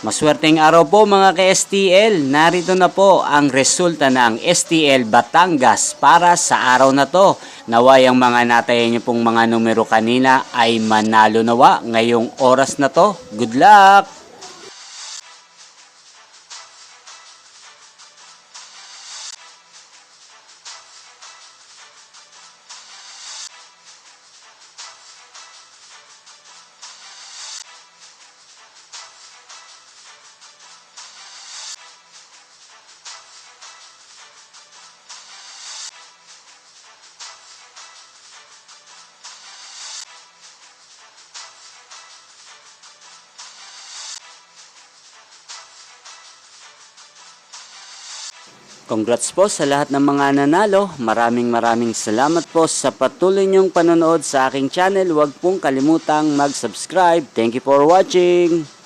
Maswerteng araw po mga ka-STL. Narito na po ang resulta ng STL Batangas para sa araw na to. Naway ang mga natayan niyo pong mga numero kanina ay manalo nawa ngayong oras na to. Good luck! Congrats po sa lahat ng mga nanalo. Maraming salamat po sa patuloy niyong panonood sa aking channel. Huwag pong kalimutang mag-subscribe. Thank you for watching.